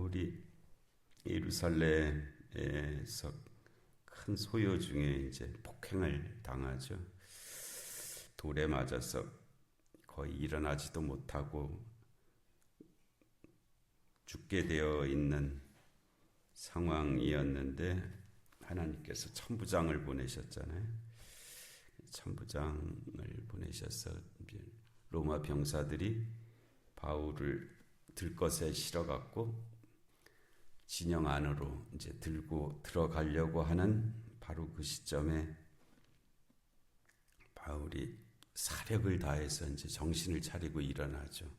바울이 예루살렘에서 큰 소요 중에 이제 폭행을 당하죠. 돌에 맞아서 거의 일어나지도 못하고 죽게 되어 있는 상황이었는데 하나님께서 천부장을 보내셨잖아요. 천부장을 보내셔서 로마 병사들이 바울을 들것에 실어갖고 진영 안으로 이제 들고 들어가려고 하는 바로 그 시점에 바울이 사력을 다해서 이제 정신을 차리고 일어나죠.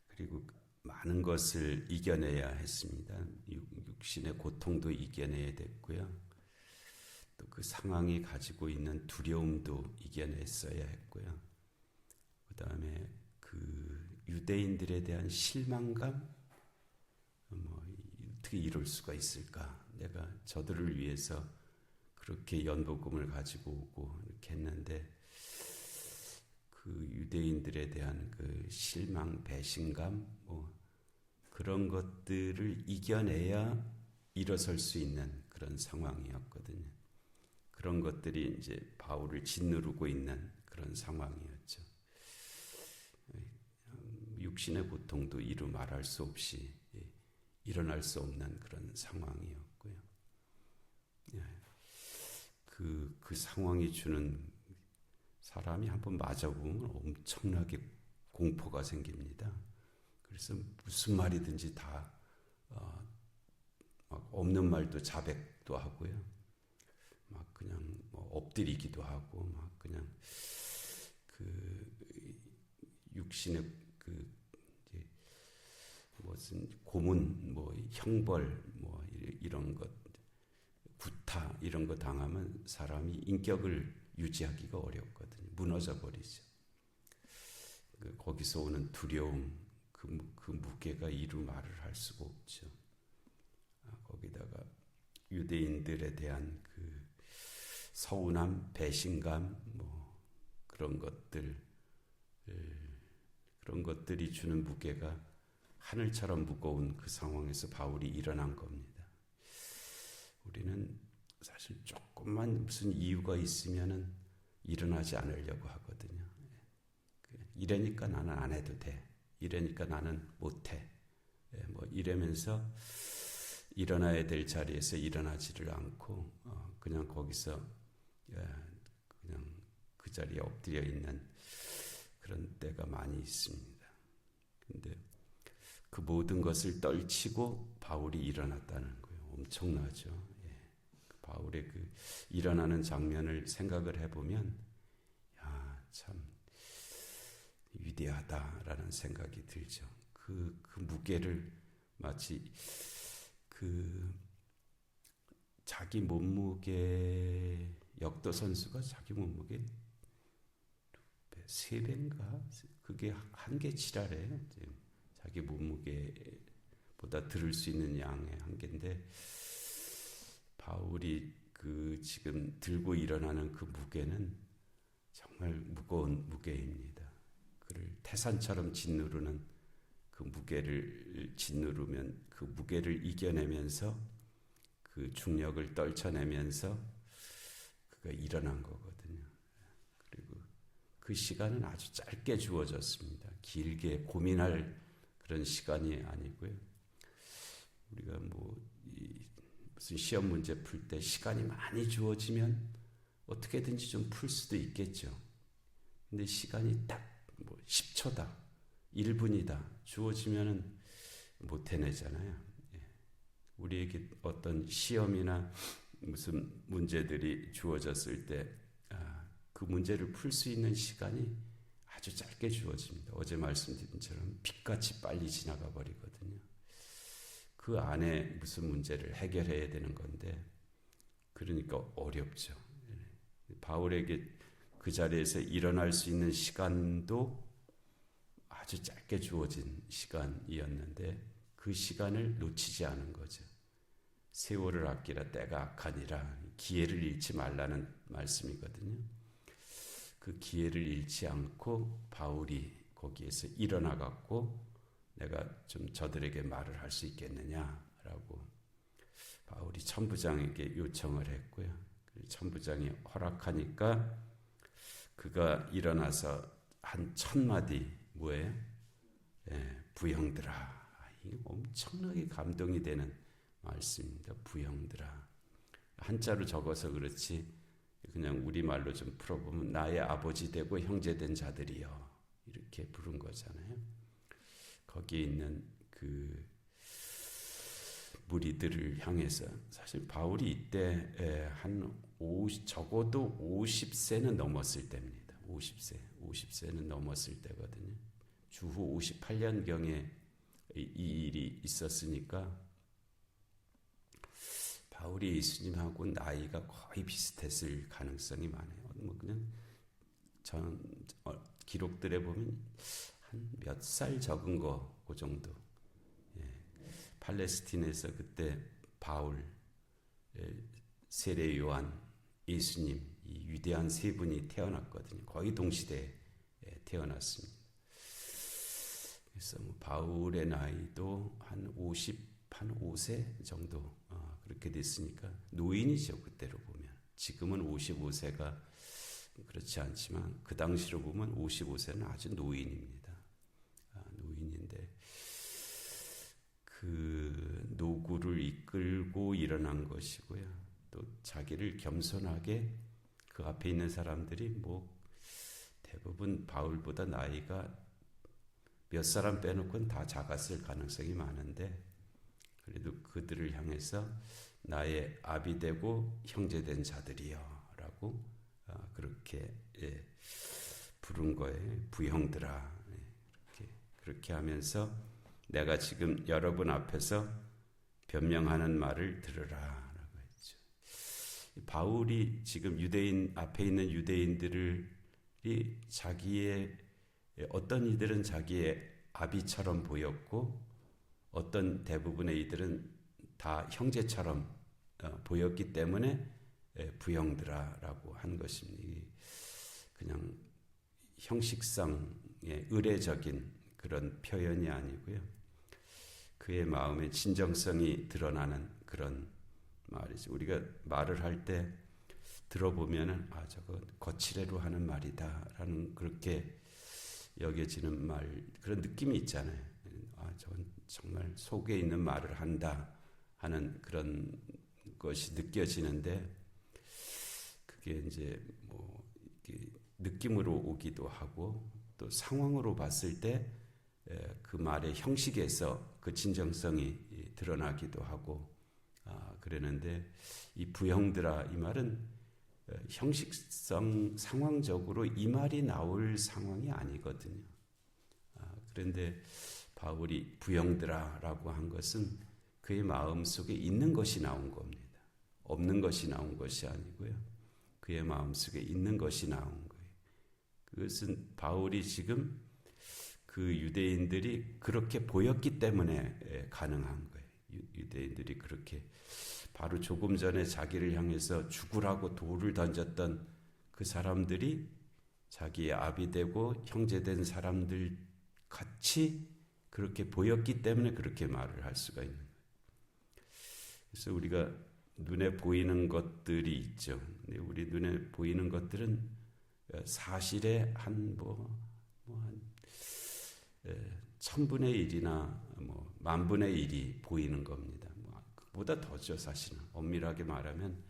그리고 많은 것을 이겨내야 했습니다. 육신의 고통도 이겨내야 됐고요. 또 그 상황이 가지고 있는 두려움도 이겨냈어야 했고요. 그 다음에 그 유대인들에 대한 실망감, 어떻게 이럴 수가 있을까? 내가 저들을 위해서 그렇게 연복음을 가지고 오고 이렇게 했는데 그 유대인들에 대한 그 실망, 배신감, 그런 것들을 이겨내야 일어설 수 있는 그런 상황이었거든요. 그런 것들이 이제 바울을 짓누르고 있는 그런 상황이었죠. 육신의 고통도 이루 말할 수 없이 일어날 수 없는 그런 상황이었고요. 그 상황이 주는 사람이 한번 맞아보면 엄청나게 공포가 생깁니다. 그래서 무슨 말이든지 다 막 없는 말도 자백도 하고요. 막 그냥 엎드리기도 하고 막 그냥 그 육신의 그 이제 무슨 고문, 형벌, 이런 것, 구타 이런 거 당하면 사람이 인격을 유지하기가 어렵거든요. 무너져 버리죠. 거기서 오는 두려움, 그 무게가 이루 말을 할 수가 없죠. 거기다가 유대인들에 대한 그 서운함, 배신감, 그런 것들이 주는 무게가 하늘처럼 무거운 그 상황에서 바울이 일어난 겁니다. 우리는 사실 조금만 무슨 이유가 있으면은 일어나지 않으려고 하거든요. 이러니까 나는 안 해도 돼. 이러니까 나는 못해. 이러면서 일어나야 될 자리에서 일어나지를 않고 그냥 거기서 그냥 그 자리에 엎드려 있는 그런 때가 많이 있습니다. 근데 그 모든 것을 떨치고 바울이 일어났다는 거예요. 엄청나죠. 바울의 그 일어나는 장면을 생각을 해보면 참 위대하다라는 생각이 들죠. 그 무게를 마치 자기 몸무게 역도 선수가 자기 몸무게 3배인가? 그게 한계치라래요. 자기 몸무게보다 들을 수 있는 양의 한계인데 바울이 그 지금 들고 일어나는 그 무게는 정말 무거운 무게입니다. 그를 태산처럼 짓누르는 그 무게를 짓누르면 그 무게를 이겨내면서 그 중력을 떨쳐내면서 그가 일어난 거거든요. 그리고 그 시간은 아주 짧게 주어졌습니다. 길게 고민할 그런 시간이 아니고요. 우리가 무슨 시험 문제 풀 때 시간이 많이 주어지면 어떻게든지 좀 풀 수도 있겠죠. 근데 시간이 딱 10초다, 1분이다 주어지면은 못 해내잖아요. 우리에게 어떤 시험이나 무슨 문제들이 주어졌을 때 그 문제를 풀 수 있는 시간이 아주 짧게 주어집니다. 어제 말씀드린 것처럼 빛같이 빨리 지나가 버리거든요. 그 안에 무슨 문제를 해결해야 되는 건데 그러니까 어렵죠. 바울에게 그 자리에서 일어날 수 있는 시간도 아주 짧게 주어진 시간이었는데 그 시간을 놓치지 않은 거죠. 세월을 아끼라 때가 악하니라. 기회를 잃지 말라는 말씀이거든요. 그 기회를 잃지 않고 바울이 거기에서 일어나갖고 내가 좀 저들에게 말을 할 수 있겠느냐라고 바울이 천부장에게 요청을 했고요. 천부장이 허락하니까 그가 일어나서 한 1000마디 뭐예요? 부형들아. 이게 엄청나게 감동이 되는 말씀입니다. 부형들아. 한자로 적어서 그렇지 그냥 우리말로 좀 풀어보면 나의 아버지 되고 형제 된 자들이여 이렇게 부른 거잖아요. 거기에 있는 그 무리들을 향해서 사실 바울이 이때 적어도 50세는 넘었을 때입니다. 50세는 넘었을 때거든요. 주후 58년경에 이 일이 있었으니까 바울이 예수님하고 나이가 거의 비슷했을 가능성이 많아요. 뭐 그냥 기록들에 보면 한 몇 살 적은 거 그 정도. 팔레스틴에서 그때 바울, 세례 요한, 예수님 이 위대한 세 분이 태어났거든요. 거의 동시대에 태어났습니다. 그래서 바울의 나이도 한 5세 정도 그렇게 됐으니까 노인이죠. 그때로 보면. 지금은 55세가 그렇지 않지만 그 당시로 보면 55세는 아주 노인입니다. 노인인데 그 노구를 이끌고 일어난 것이고요. 또 자기를 겸손하게 그 앞에 있는 사람들이 뭐 대부분 바울보다 나이가 몇 사람 빼놓고는 다 작았을 가능성이 많은데 그래도 그들을 향해서 나의 아비 되고 형제 된 자들이여 라고 그렇게 부른 거예요. 부형들아. 그렇게 하면서 내가 지금 여러분 앞에서 변명하는 말을 들으라 라고 했죠. 바울이 지금 유대인 앞에 있는 유대인들이 자기의 어떤 이들은 자기의 아비처럼 보였고 어떤 대부분의 이들은 다 형제처럼 보였기 때문에 부형들아라고 한 것입니다. 그냥 형식상의 의례적인 그런 표현이 아니고요. 그의 마음의 진정성이 드러나는 그런 말이죠. 우리가 말을 할 때 들어보면은 저거 거칠애로 하는 말이다라는 그렇게 여겨지는 말 그런 느낌이 있잖아요. 저건 정말 속에 있는 말을 한다 하는 그런 것이 느껴지는데 그게 이제 뭐 느낌으로 오기도 하고 또 상황으로 봤을 때 그 말의 형식에서 그 진정성이 드러나기도 하고 그러는데 이 부형들아 이 말은 형식성 상황적으로 이 말이 나올 상황이 아니거든요. 그런데 바울이 부형들아라고 한 것은 그의 마음속에 있는 것이 나온 겁니다. 없는 것이 나온 것이 아니고요. 그의 마음속에 있는 것이 나온 거예요. 그것은 바울이 지금 그 유대인들이 그렇게 보였기 때문에 가능한 거예요. 유대인들이 그렇게 바로 조금 전에 자기를 향해서 죽으라고 돌을 던졌던 그 사람들이 자기의 아비 되고 형제 된 사람들 같이 그렇게 보였기 때문에 그렇게 말을 할 수가 있는 거예요. 그래서 우리가 눈에 보이는 것들이 있죠. 근데 우리 눈에 보이는 것들은 사실의 한 1000분의 1이나 10,000분의 1이 보이는 겁니다. 그보다 더죠, 사실은. 엄밀하게 말하면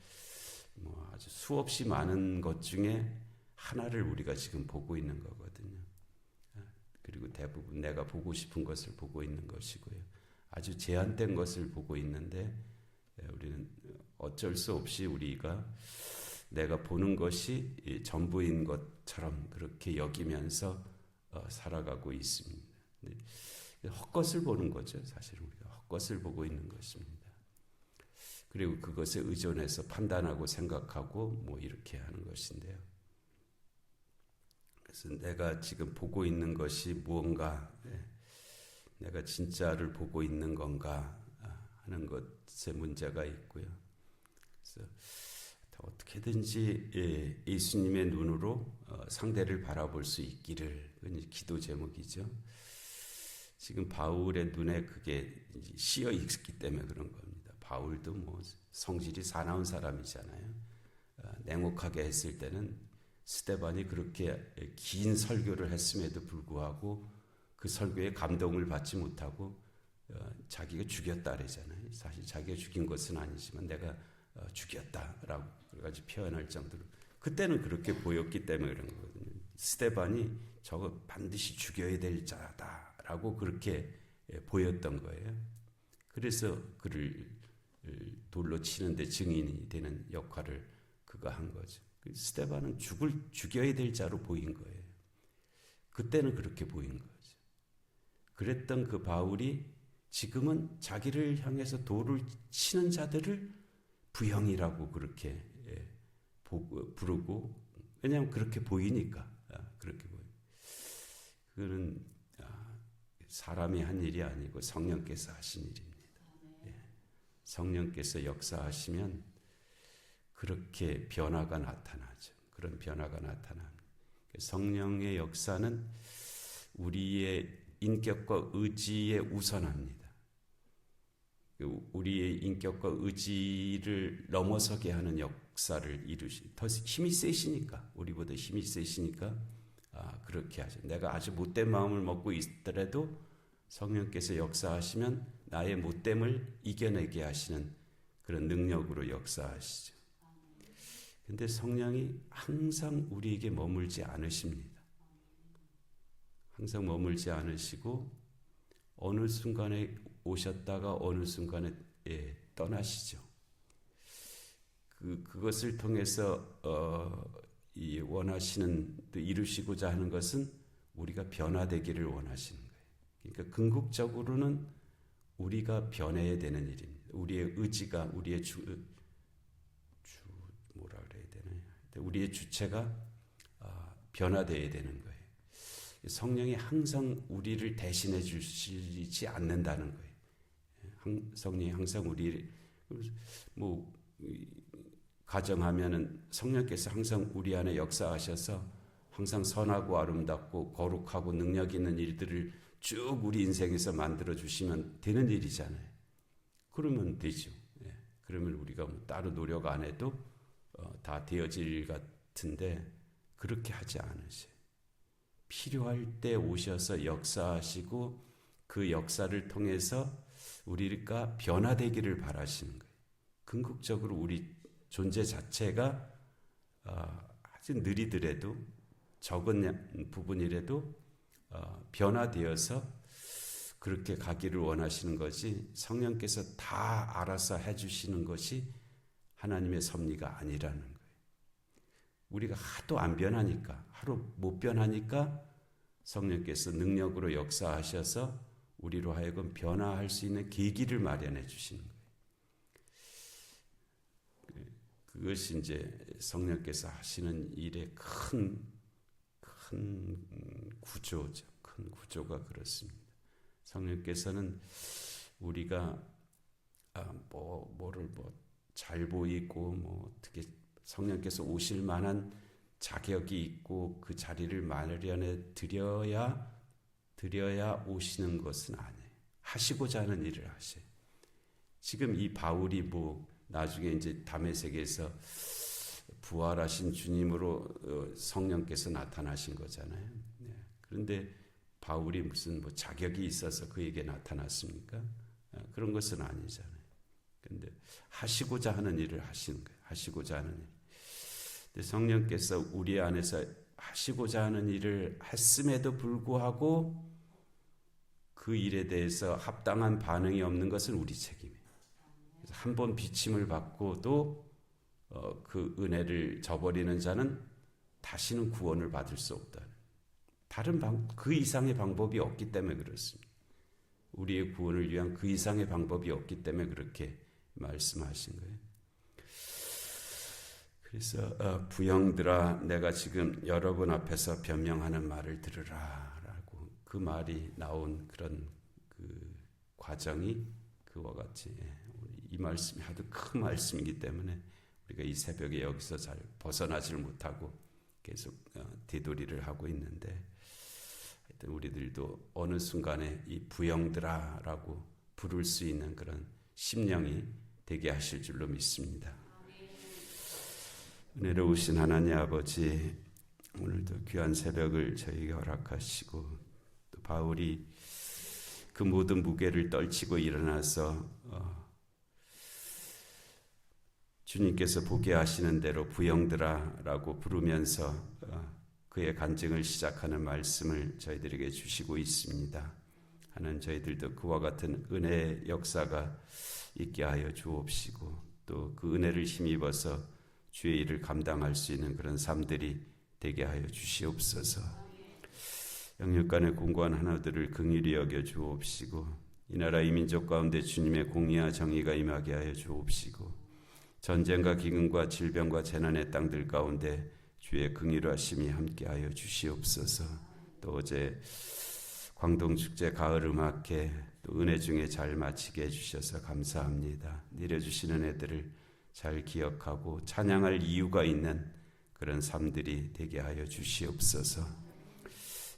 아주 수없이 많은 것 중에 하나를 우리가 지금 보고 있는 거거든요. 그리고 대부분 내가 보고 싶은 것을 보고 있는 것이고요. 아주 제한된 것을 보고 있는데 우리는 어쩔 수 없이 우리가 내가 보는 것이 전부인 것처럼 그렇게 여기면서 살아가고 있습니다. 헛것을 보는 거죠. 사실 우리가 헛것을 보고 있는 것입니다. 그리고 그것에 의존해서 판단하고 생각하고 이렇게 하는 것인데요. 그래서 내가 지금 보고 있는 것이 무언가, 내가 진짜를 보고 있는 건가 하는 것에 문제가 있고요. 그래서 어떻게든지 예수님의 눈으로 상대를 바라볼 수 있기를, 기도 제목이죠. 지금 바울의 눈에 그게 씌어 있기 때문에 그런 겁니다. 바울도 뭐 성질이 사나운 사람이잖아요. 냉혹하게 했을 때는 스데반이 그렇게 긴 설교를 했음에도 불구하고 그 설교에 감동을 받지 못하고 자기가 죽였다 그러잖아요. 사실 자기가 죽인 것은 아니지만 내가 죽였다라고 그래가지고 표현할 정도로 그때는 그렇게 보였기 때문에 그런 거거든요. 스데반이 저거 반드시 죽여야 될 자다라고 그렇게 보였던 거예요. 그래서 그를 돌로 치는데 증인이 되는 역할을 그가 한 거죠. 스데반은 죽여야 될 자로 보인 거예요. 그때는 그렇게 보인 거죠. 그랬던 그 바울이 지금은 자기를 향해서 돌을 치는 자들을 부형이라고 그렇게 부르고, 왜냐하면 그렇게 보이니까. 그렇게 보여. 그거는 사람이 한 일이 아니고 성령께서 하신 일입니다. 성령께서 역사하시면 그렇게 변화가 나타나죠. 그런 변화가 나타납니다. 성령의 역사는 우리의 인격과 의지에 우선합니다. 우리의 인격과 의지를 넘어서게 하는 역사를 더 힘이 세시니까, 우리보다 힘이 세시니까 그렇게 하죠. 내가 아주 못된 마음을 먹고 있더라도 성령께서 역사하시면 나의 못됨을 이겨내게 하시는 그런 능력으로 역사하시죠. 근데 성령이 항상 우리에게 머물지 않으십니다. 항상 머물지 않으시고 어느 순간에 오셨다가 어느 순간에 떠나시죠. 그것을 통해서 이 원하시는, 또 이루시고자 하는 것은 우리가 변화되기를 원하시는 거예요. 그러니까 궁극적으로는 우리가 변해야 되는 일입니다. 우리의 의지가, 우리의 우리의 주체가 변화되어야 되는 거예요. 성령이 항상 우리를 대신해 주시지 않는다는 거예요. 성령이 항상 우리를, 가정하면은 성령께서 항상 우리 안에 역사하셔서 항상 선하고 아름답고 거룩하고 능력 있는 일들을 쭉 우리 인생에서 만들어 주시면 되는 일이잖아요. 그러면 되죠. 그러면 우리가 따로 노력 안 해도 다 되어질 같은데 그렇게 하지 않으세요. 필요할 때 오셔서 역사하시고 그 역사를 통해서 우리가 변화되기를 바라시는 거예요. 궁극적으로 우리 존재 자체가 아주 느리더라도, 적은 부분이라도 변화되어서 그렇게 가기를 원하시는 것이, 성령께서 다 알아서 해주시는 것이 하나님의 섭리가 아니라는 거예요. 우리가 하도 안 변하니까, 하루 못 변하니까 성령께서 능력으로 역사하셔서 우리로 하여금 변화할 수 있는 계기를 마련해 주시는 거예요. 그것이 이제 성령께서 하시는 일의 큰 구조죠. 큰 구조가 그렇습니다. 성령께서는 우리가 뭐를 잘 보이고 어떻게 성령께서 오실 만한 자격이 있고 그 자리를 마련해 드려야 오시는 것은 아니에요. 하시고자 하는 일을 하셔요. 지금 이 바울이 나중에 이제 다메섹에서 부활하신 주님으로 성령께서 나타나신 거잖아요. 그런데 바울이 무슨 자격이 있어서 그에게 나타났습니까? 그런 것은 아니잖아요. 그런데 하시고자 하는 일을 하시는 거예요. 하시고자 하는 일. 근데 성령께서 우리 안에서 하시고자 하는 일을 했음에도 불구하고 그 일에 대해서 합당한 반응이 없는 것은 우리 책임이에요. 한 번 비침을 받고도 그 은혜를 저버리는 자는 다시는 구원을 받을 수 없다는, 그 이상의 방법이 없기 때문에 그렇습니다. 우리의 구원을 위한 그 이상의 방법이 없기 때문에 그렇게 말씀하신 거예요. 그래서 부형들아, 내가 지금 여러분 앞에서 변명하는 말을 들으라 라고 그 말이 나온 그런 그 과정이 그와 같이, 이 말씀이 하도 큰 말씀이기 때문에 우리가 이 새벽에 여기서 잘 벗어나지를 못하고 계속 되돌이를 하고 있는데, 하여튼 우리들도 어느 순간에 이 부영들아라고 부를 수 있는 그런 심령이 되게 하실 줄로 믿습니다. 은혜로우신 하나님 아버지, 오늘도 귀한 새벽을 저희에게 허락하시고 또 바울이 그 모든 무게를 떨치고 일어나서 주님께서 보게 하시는 대로 부영들아라고 부르면서 그의 간증을 시작하는 말씀을 저희들에게 주시고 있습니다. 하나님, 저희들도 그와 같은 은혜의 역사가 있게 하여 주옵시고 또 그 은혜를 힘입어서 주의 일을 감당할 수 있는 그런 삶들이 되게 하여 주시옵소서. 영육간의 공고한 하나들을 긍휼히 여겨 주옵시고 이 나라 이 민족 가운데 주님의 공의와 정의가 임하게 하여 주옵시고 전쟁과 기근과 질병과 재난의 땅들 가운데 주의 긍휼하심이 함께하여 주시옵소서. 또 어제 광동축제 가을음악회 또 은혜 중에 잘 마치게 해주셔서 감사합니다. 내려주시는 애들을 잘 기억하고 찬양할 이유가 있는 그런 삶들이 되게 하여 주시옵소서.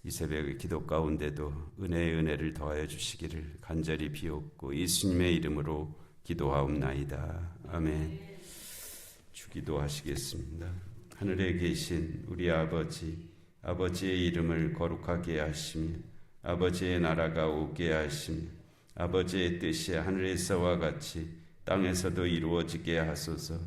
이 새벽의 기도 가운데도 은혜의 은혜를 더하여 주시기를 간절히 비옵고 예수님의 이름으로 기도하옵나이다. 아멘. 주기도 하시겠습니다. 하늘에 계신 우리 아버지, 아버지의 이름을 거룩하게 하시며 아버지의 나라가 오게 하시며 아버지의 뜻이 하늘에서와 같이 땅에서도 이루어지게 하소서.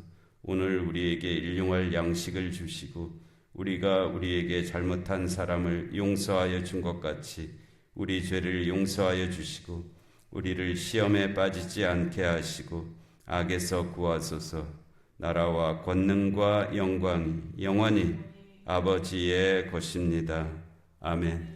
오늘 우리에게 일용할 양식을 주시고 우리가 우리에게 잘못한 사람을 용서하여 준 것 같이 우리 죄를 용서하여 주시고 우리를 시험에 빠지지 않게 하시고 악에서 구하소서. 나라와 권능과 영광이 영원히 아버지의 것입니다. 아멘.